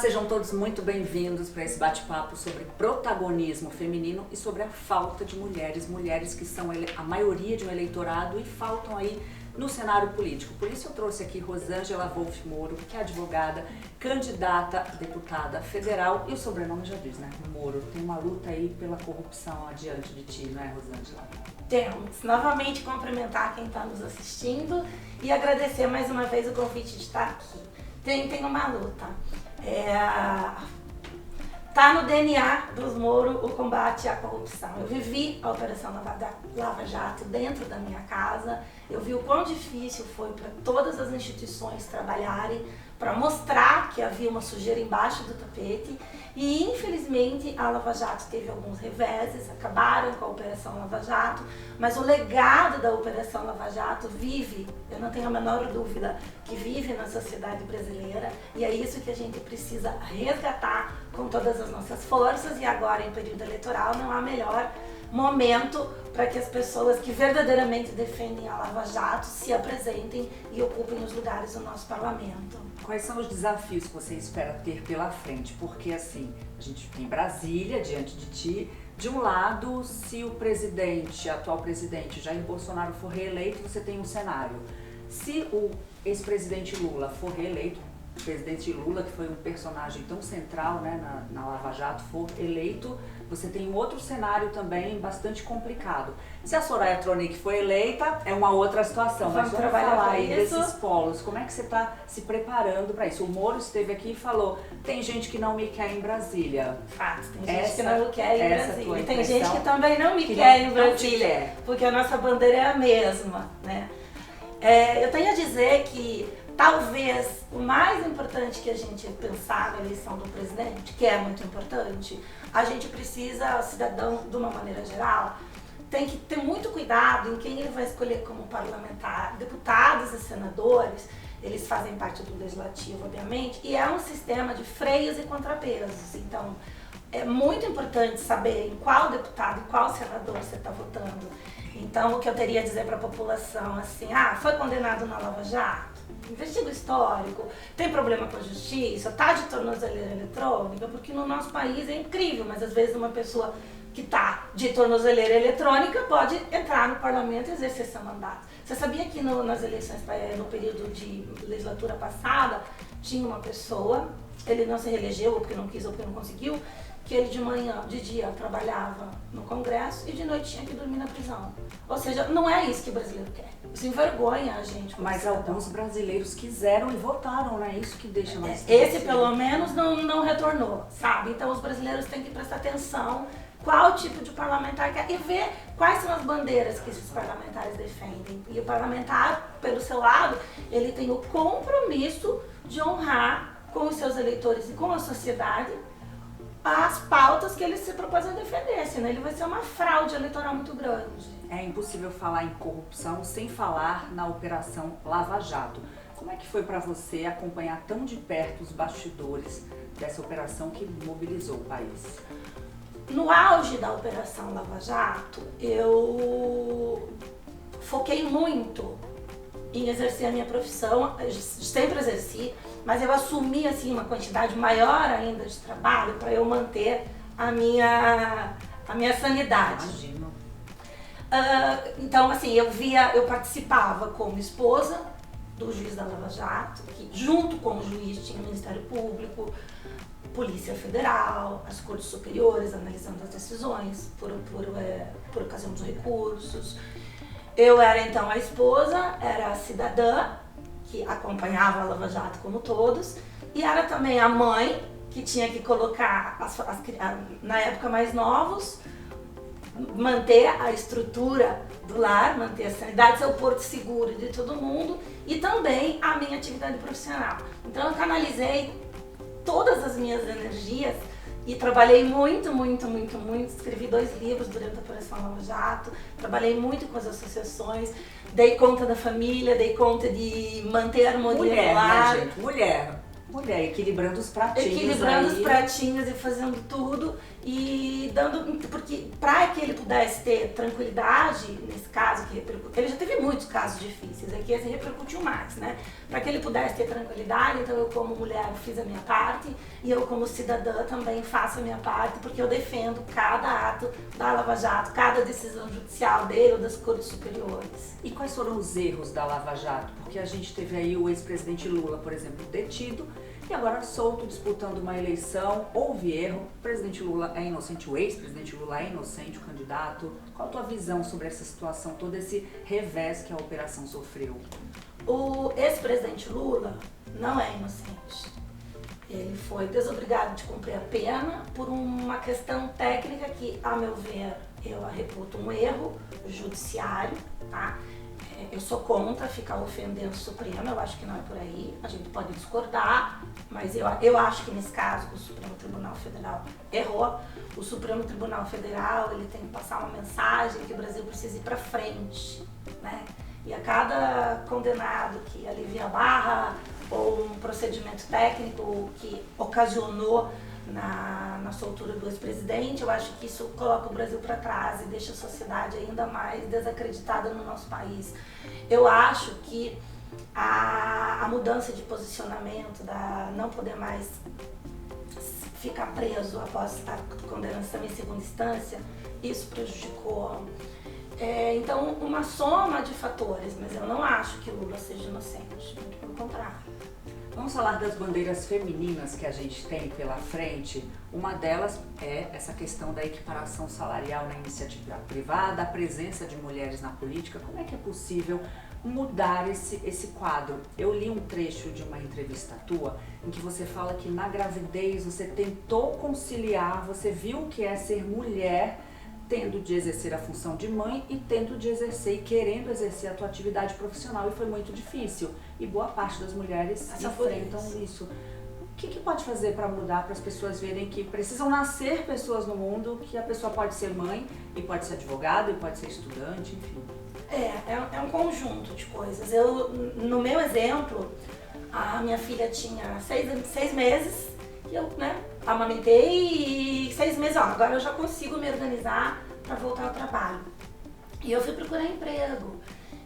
sejam todos muito bem-vindos para esse bate-papo sobre protagonismo feminino e sobre a falta de mulheres que são a maioria de um eleitorado e faltam aí no cenário político. Por isso eu trouxe aqui Rosângela Wolff Moro, que é advogada, candidata a deputada federal, e o sobrenome já diz, né? Moro. Tem uma luta aí pela corrupção adiante de ti, não é, Rosângela? Temos. Novamente cumprimentar quem está nos assistindo e agradecer mais uma vez o convite de estar aqui. Tem uma luta. Tá no DNA dos Moro o combate à corrupção. Eu vivi a Operação Lava Jato dentro da minha casa. Eu vi o quão difícil foi para todas as instituições trabalharem para mostrar que havia uma sujeira embaixo do tapete. E, infelizmente, a Lava Jato teve alguns reveses, acabaram com a Operação Lava Jato, mas o legado da Operação Lava Jato vive, eu não tenho a menor dúvida, que vive na sociedade brasileira, e é isso que a gente precisa resgatar com todas as nossas forças, e agora, em período eleitoral, não há melhor momento para que as pessoas que verdadeiramente defendem a Lava Jato se apresentem e ocupem os lugares do nosso parlamento. Quais são os desafios que você espera ter pela frente? Porque assim, a gente tem Brasília diante de ti. De um lado, se o atual presidente Jair Bolsonaro for reeleito, você tem um cenário. Se o ex-presidente Lula for reeleito, o presidente Lula, que foi um personagem tão central, né, na Lava Jato, for eleito, você tem um outro cenário também bastante complicado. Se a Soraya Tronic for eleita, é uma outra situação. Vamos mas vamos falar aí isso. desses polos. Como é que você está se preparando para isso? O Moro esteve aqui e falou, tem gente que não me quer em Brasília. Fato, tem gente que não me quer em Brasília. Tem gente que também não me que quer não, em Brasília, porque a nossa bandeira é a mesma, né? Eu tenho a dizer que talvez o mais importante que a gente pensar na eleição do presidente, que é muito importante, a gente precisa, o cidadão, de uma maneira geral, tem que ter muito cuidado em quem ele vai escolher como parlamentar. Deputados e senadores, eles fazem parte do legislativo, obviamente, e é um sistema de freios e contrapesos. Então, é muito importante saber em qual deputado e qual senador você está votando. Então, o que eu teria a dizer para a população, assim, foi condenado na Lava Jato? Investiga o histórico, tem problema com a justiça, tá de tornozeleira eletrônica, porque no nosso país é incrível, mas às vezes uma pessoa que tá de tornozeleira eletrônica pode entrar no parlamento e exercer seu mandato. Você sabia que nas eleições, no período de legislatura passada, tinha uma pessoa, ele não se reelegeu, ou porque não quis, ou porque não conseguiu, que ele de dia trabalhava no Congresso e de noite tinha que dormir na prisão. Ou seja, não é isso que o brasileiro quer. Isso envergonha a gente. Mas alguns brasileiros quiseram e votaram, né? Isso que deixa mais Esse pelo menos não retornou, sabe? Então os brasileiros têm que prestar atenção qual tipo de parlamentar quer e ver quais são as bandeiras que esses parlamentares defendem. E o parlamentar, pelo seu lado, ele tem o compromisso de honrar com os seus eleitores e com a sociedade as pautas que ele se propôs a defender, senão ele vai ser uma fraude eleitoral muito grande. É impossível falar em corrupção sem falar na Operação Lava Jato. Como é que foi para você acompanhar tão de perto os bastidores dessa operação que mobilizou o país? No auge da Operação Lava Jato, eu foquei muito em exercer a minha profissão, eu sempre exerci, mas eu assumi assim uma quantidade maior ainda de trabalho para eu manter a minha sanidade. Imagino. Então assim, eu participava como esposa do juiz da Lava Jato, que junto com o juiz tinha o Ministério Público, Polícia Federal, as Cortes Superiores analisando as decisões por ocasião dos recursos. Eu era então a esposa, era a cidadã, que acompanhava a Lava Jato como todos, e era também a mãe, que tinha que colocar, na época mais novos, manter a estrutura do lar, manter a sanidade, ser o porto seguro de todo mundo, e também a minha atividade profissional. Então eu canalizei todas as minhas energias e trabalhei muito, escrevi 2 livros durante a Operação Lava Jato, trabalhei muito com as associações, dei conta da família, dei conta de manter a harmonia no lar. Mulher, né, gente? Mulher. Mulher, equilibrando os pratinhos. Equilibrando aí. os pratinhos e fazendo tudo e dando. Porque para que ele pudesse ter tranquilidade, nesse caso que repercutiu, ele já teve muitos casos difíceis, aqui esse repercutiu mais, né? Para que ele pudesse ter tranquilidade, então eu como mulher fiz a minha parte e eu como cidadã também faço a minha parte, porque eu defendo cada ato da Lava Jato, cada decisão judicial dele ou das cortes superiores. E quais foram os erros da Lava Jato? Porque a gente teve aí o ex-presidente Lula, por exemplo, detido e agora solto, disputando uma eleição. Houve erro, o presidente Lula é inocente, o ex-presidente Lula é inocente, o candidato. Qual a tua visão sobre essa situação, todo esse revés que a operação sofreu? O ex-presidente Lula não é inocente. Ele foi desobrigado de cumprir a pena por uma questão técnica que, a meu ver, eu a reputo um erro judiciário, tá? Eu sou contra ficar ofendendo o Supremo, eu acho que não é por aí, a gente pode discordar, mas eu acho que nesse caso o Supremo Tribunal Federal errou. O Supremo Tribunal Federal ele tem que passar uma mensagem que o Brasil precisa ir para frente, né? E a cada condenado que alivia a barra ou um procedimento técnico que ocasionou na soltura do ex-presidente, eu acho que isso coloca o Brasil para trás e deixa a sociedade ainda mais desacreditada no nosso país. Eu acho que a mudança de posicionamento, da não poder mais ficar preso após a condenação em segunda instância, isso prejudicou. Então, uma soma de fatores, mas eu não acho que Lula seja inocente, muito pelo contrário. Vamos falar das bandeiras femininas que a gente tem pela frente. Uma delas é essa questão da equiparação salarial na iniciativa privada, a presença de mulheres na política. Como é que é possível mudar esse quadro? Eu li um trecho de uma entrevista tua em que você fala que na gravidez você tentou conciliar, você viu o que é ser mulher, tendo de exercer a função de mãe e tendo de exercer e querendo exercer a tua atividade profissional, e foi muito difícil. E boa parte das mulheres enfrentam isso. O que pode fazer para mudar, para as pessoas verem que precisam nascer pessoas no mundo, que a pessoa pode ser mãe e pode ser advogada e pode ser estudante, enfim? É um conjunto de coisas. No meu exemplo, a minha filha tinha 6 meses e eu, amamentei e 6 meses, agora eu já consigo me organizar para voltar ao trabalho. E eu fui procurar emprego.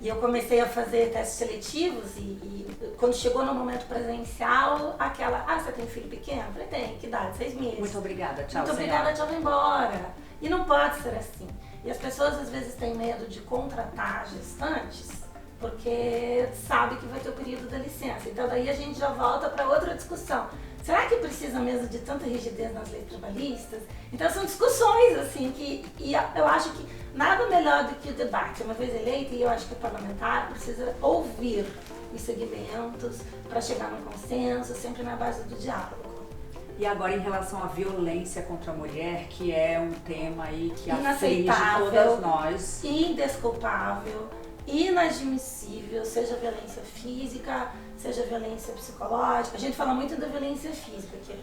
E eu comecei a fazer testes seletivos e quando chegou no momento presencial, você tem filho pequeno? Eu falei, tem, que idade? 6 meses. Muito obrigada, tchau, Muito obrigada, tchau, vou embora. E não pode ser assim. E as pessoas às vezes têm medo de contratar gestantes porque sabe que vai ter o período da licença. Então daí a gente já volta para outra discussão. Será que precisa mesmo de tanta rigidez nas leis trabalhistas? Então são discussões assim e eu acho que nada melhor do que o debate. Uma vez eleita, e eu acho que o parlamentar precisa ouvir os segmentos para chegar num consenso, sempre na base do diálogo. E agora em relação à violência contra a mulher, que é um tema aí que aflige inaceitável, todas nós. Indesculpável, inadmissível, seja violência física, seja violência psicológica. A gente fala muito da violência física, que é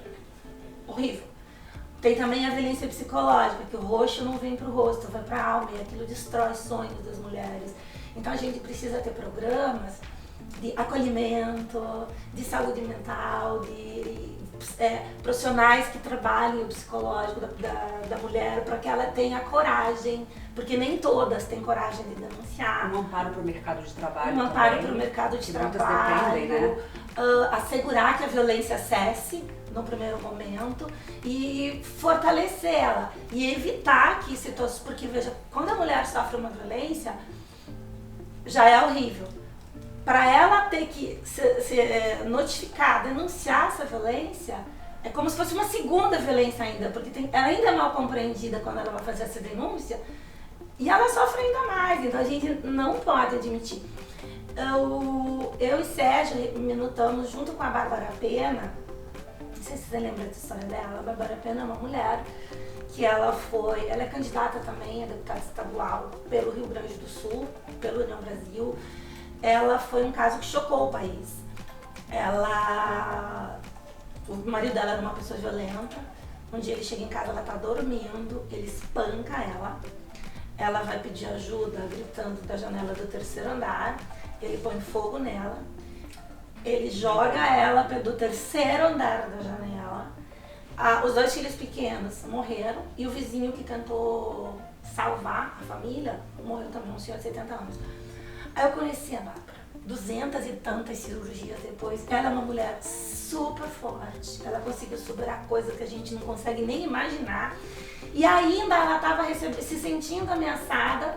horrível. Tem também a violência psicológica, que o roxo não vem pro rosto, vai pra alma, e aquilo destrói sonhos das mulheres. Então a gente precisa ter programas de acolhimento, de saúde mental, de profissionais que trabalhem o psicológico da mulher para que ela tenha coragem, porque nem todas têm coragem de denunciar. Um amparo para o mercado de trabalho. Um amparo para o mercado de trabalho. Dependem, né? Assegurar que a violência cesse no primeiro momento e fortalecer ela e evitar que situações, porque veja, quando a mulher sofre uma violência já é horrível. Para ela ter que se notificar, denunciar essa violência, é como se fosse uma segunda violência ainda, porque ela ainda é mal compreendida quando ela vai fazer essa denúncia e ela sofre ainda mais, então a gente não pode admitir. Eu e Sérgio minutamos junto com a Bárbara Pena, não sei se você lembra da história dela, a Bárbara Pena é uma mulher que ela é candidata também a deputada estadual pelo Rio Grande do Sul, pelo União Brasil. Ela foi um caso que chocou o país. O marido dela era uma pessoa violenta. Um dia ele chega em casa, ela tá dormindo, ele espanca ela. Ela vai pedir ajuda gritando da janela do 3º andar. Ele põe fogo nela. Ele joga ela do terceiro andar da janela. Os 2 filhos pequenos morreram e o vizinho que tentou salvar a família morreu também, um senhor de 70 anos. Aí eu conheci a Bárbara, 200 e tantas cirurgias depois. Ela é uma mulher super forte, ela conseguiu superar coisas que a gente não consegue nem imaginar. E ainda ela estava se sentindo ameaçada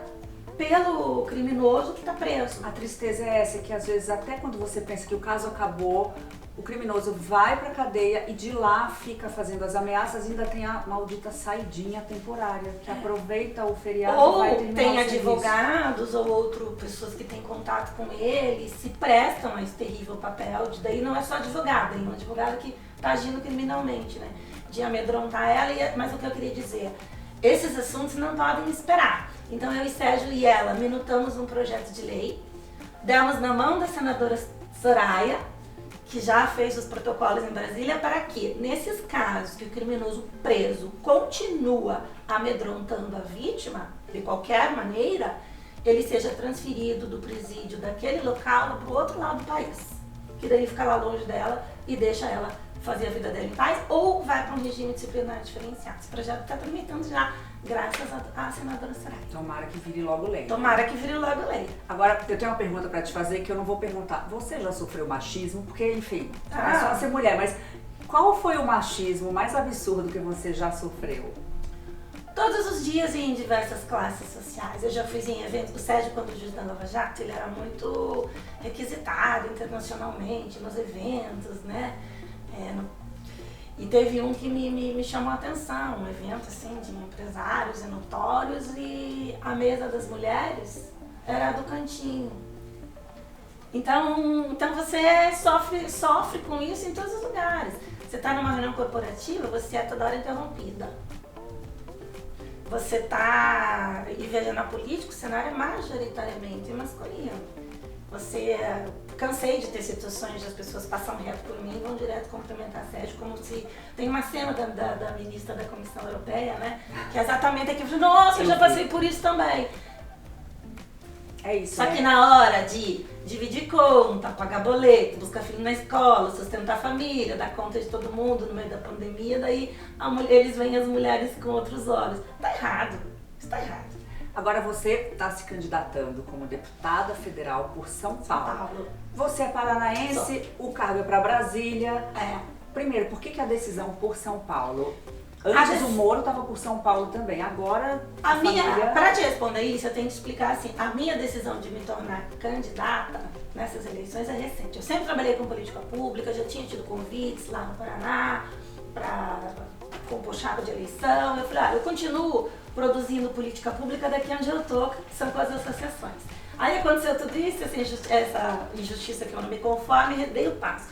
pelo criminoso que está preso. A tristeza é essa, que às vezes até quando você pensa que o caso acabou, o criminoso vai pra cadeia e de lá fica fazendo as ameaças, ainda tem a maldita saidinha temporária, que aproveita o feriado e vai terminar o tem serviço. advogados ou outras pessoas que têm contato com ele, se prestam a esse terrível papel, daí não é só advogado, é um advogado que está agindo criminalmente, né? De amedrontar ela, mas o que eu queria dizer, esses assuntos não podem esperar. Então eu e Sérgio e ela minutamos um projeto de lei, demos na mão da senadora Soraya, que já fez os protocolos em Brasília, para que, nesses casos que o criminoso preso continua amedrontando a vítima, de qualquer maneira, ele seja transferido do presídio daquele local para o outro lado do país. Que daí fica lá longe dela e deixa ela fazer a vida dela em paz, ou vai para um regime disciplinar diferenciado. Esse projeto está tramitando já, graças à senadora Soraya. Tomara que vire logo lei. Tomara que vire logo lei. Agora, eu tenho uma pergunta pra te fazer que eu não vou perguntar. Você já sofreu machismo? Porque, enfim, é só ser mulher, mas qual foi o machismo mais absurdo que você já sofreu? Todos os dias em diversas classes sociais. Eu já fiz em eventos. O Sérgio, quando juiz da Lava Jato, ele era muito requisitado internacionalmente nos eventos, né? E teve um que me chamou a atenção, um evento assim de empresários e notórios, e a mesa das mulheres era do cantinho. Então você sofre com isso em todos os lugares. Você está numa reunião corporativa, você é toda hora interrompida. Você está viajando na política, o cenário é majoritariamente masculino. Cansei de ter situações de as pessoas passam reto por mim e vão direto cumprimentar a Sérgio, como se... Tem uma cena da ministra da Comissão Europeia, né? Que é exatamente aquilo. Nossa, eu já passei por isso também. É isso, Só que na hora de dividir conta, pagar boleto, buscar filho na escola, sustentar a família, dar conta de todo mundo no meio da pandemia, daí eles veem as mulheres com outros olhos. Tá errado. Isso tá errado. Agora você está se candidatando como deputada federal por São Paulo. Você é paranaense, o cargo é para Brasília. Primeiro, por que a decisão por São Paulo? Antes o Moro estava por São Paulo também, agora para te responder isso, eu tenho que explicar assim, a minha decisão de me tornar candidata nessas eleições é recente. Eu sempre trabalhei com política pública, já tinha tido convites lá no Paraná para compor chapa de eleição. Eu falei, eu continuo produzindo política pública daqui onde eu tô, que são com as associações. Aí aconteceu tudo isso, essa injustiça que eu não me conformo, e dei o passo.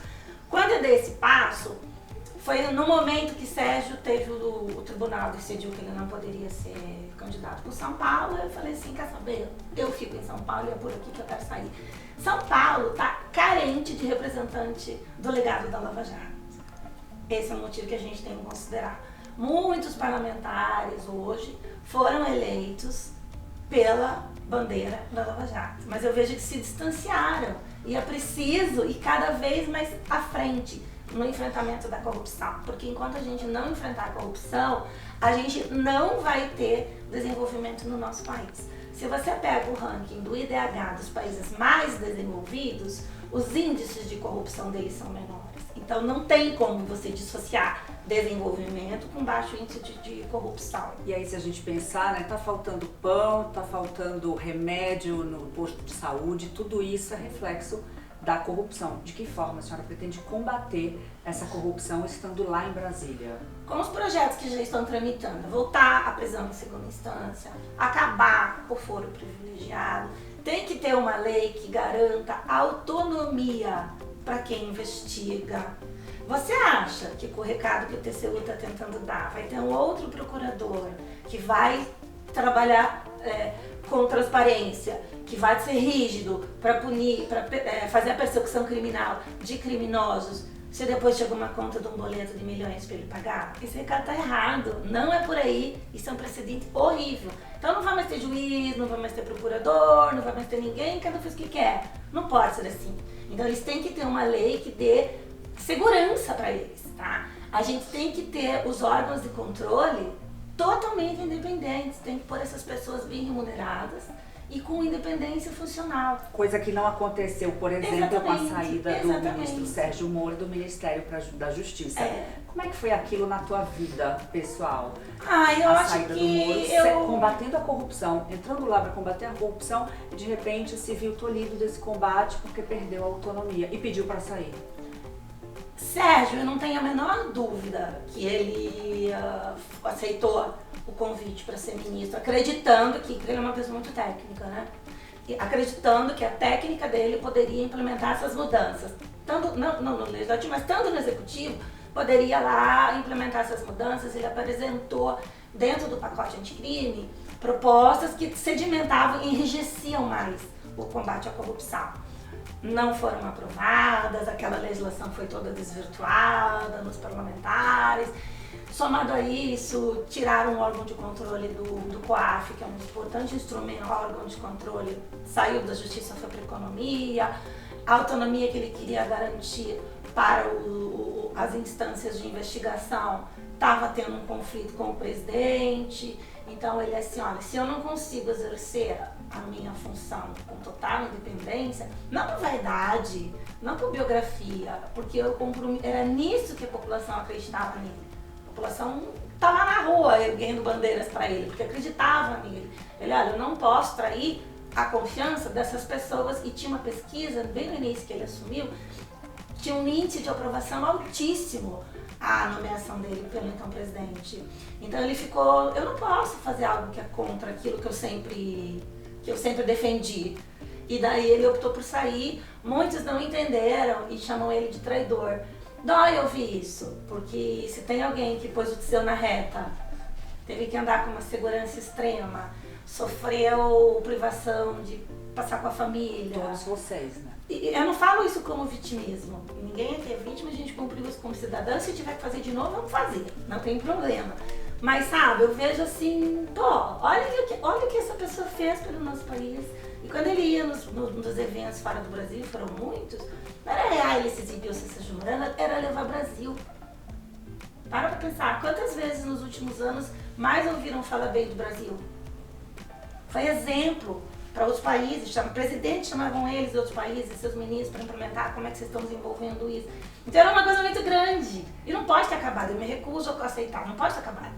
Quando eu dei esse passo, foi no momento que Sérgio teve o tribunal decidiu que ele não poderia ser candidato por São Paulo. Eu falei assim, quer saber? Eu fico em São Paulo e é por aqui que eu quero sair. São Paulo está carente de representante do legado da Lava Jato. Esse é o motivo que a gente tem que considerar. Muitos parlamentares hoje foram eleitos pela bandeira da Lava Jato, mas eu vejo que se distanciaram e é preciso ir cada vez mais à frente no enfrentamento da corrupção, porque enquanto a gente não enfrentar a corrupção, a gente não vai ter desenvolvimento no nosso país. Se você pega o ranking do IDH dos países mais desenvolvidos, os índices de corrupção deles são menores. Então não tem como você dissociar desenvolvimento com baixo índice de corrupção. E aí, se a gente pensar, né, tá faltando pão, tá faltando remédio no posto de saúde, tudo isso é reflexo da corrupção. De que forma a senhora pretende combater essa corrupção estando lá em Brasília? Com os projetos que já estão tramitando, voltar à prisão em segunda instância, acabar o foro privilegiado, tem que ter uma lei que garanta autonomia para quem investiga. Você acha que com o recado que o TCU está tentando dar, vai ter um outro procurador que vai trabalhar com transparência, que vai ser rígido para punir, para fazer a persecução criminal de criminosos, se depois chega uma conta de um boleto de milhões para ele pagar? Esse recado está errado, não é por aí, isso é um precedente horrível. Então não vai mais ter juiz, não vai mais ter procurador, não vai mais ter ninguém, cada um faz o que quer. Não pode ser assim. Então eles têm que ter uma lei que dê segurança para eles, tá? A gente tem que ter os órgãos de controle totalmente independentes, tem que pôr essas pessoas bem remuneradas e com independência funcional. Coisa que não aconteceu, por exemplo, com a saída do Exatamente. ministro Sérgio Moro do Ministério da Justiça. É. Como é que foi aquilo na tua vida pessoal? Eu A acho saída do que Moro, combatendo a corrupção, entrando lá para combater a corrupção e de repente se viu tolhido desse combate porque perdeu a autonomia e pediu para sair. Sérgio, eu não tenho a menor dúvida que ele aceitou o convite para ser ministro, acreditando que ele é uma pessoa muito técnica, né? E acreditando que a técnica dele poderia implementar essas mudanças, tanto não no legislativo, mas tanto no executivo, poderia lá implementar essas mudanças. Ele apresentou dentro do pacote anticrime propostas que sedimentavam e enrijeciam mais o combate à corrupção. Não foram aprovadas, aquela legislação foi toda desvirtuada nos parlamentares. Somado a isso, tiraram o órgão de controle do COAF, que é um importante instrumento, órgão de controle, saiu da Justiça, foi para a Economia. A autonomia que ele queria garantir para as instâncias de investigação estava tendo um conflito com o presidente. Então ele é assim, olha, se eu não consigo exercer a minha função com total independência, não por vaidade, não por biografia, porque era nisso que a população acreditava nele. A população estava na rua erguendo bandeiras para ele, porque acreditava nele. Ele, olha, eu não posso trair a confiança dessas pessoas. E tinha uma pesquisa, bem no início que ele assumiu, tinha um índice de aprovação altíssimo a nomeação dele pelo então presidente. Então ele ficou, eu não posso fazer algo que é contra aquilo que eu sempre defendi. E daí ele optou por sair. Muitos não entenderam e chamam ele de traidor. Dói ouvir isso, porque se tem alguém que pôs o seu na reta, teve que andar com uma segurança extrema, sofreu privação de passar com a família. Todos vocês, né? E eu não falo isso como vitimismo. Ninguém aqui é vítima, a gente cumpriu isso como cidadã. Se tiver que fazer de novo, vamos fazer. Não tem problema. Mas, sabe, eu vejo assim, olha o que essa pessoa fez pelo nosso país. E quando ele ia nos eventos fora do Brasil, foram muitos, não era ele se exibir ou se ajudando, era levar Brasil. Para pensar, quantas vezes nos últimos anos mais ouviram falar bem do Brasil? Foi exemplo para outros países, presidentes chamavam eles de outros países, seus ministros, para implementar como é que vocês estão desenvolvendo isso. Então era uma coisa muito grande e não pode ter acabado, eu me recuso a aceitar, não pode ter acabado.